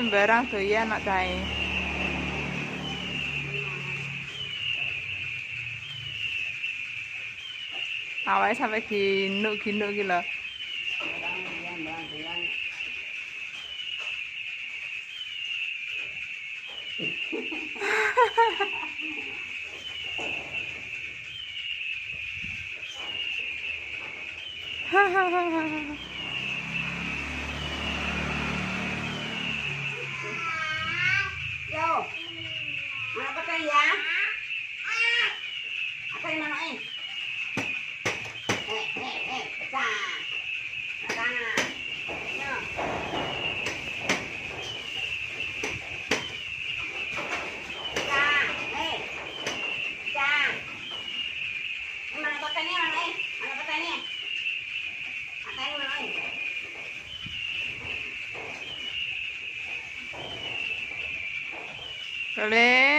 sembarang doyan nak cahe. Awalnya sampai ginuk-ginuk gitu loh. Yo, mana pakai ya? Apa yang mana pecah. Sana. Yo. Pecah, pecah. Mana pakainya mana Mana pakainya? Pakainya mana Boleh.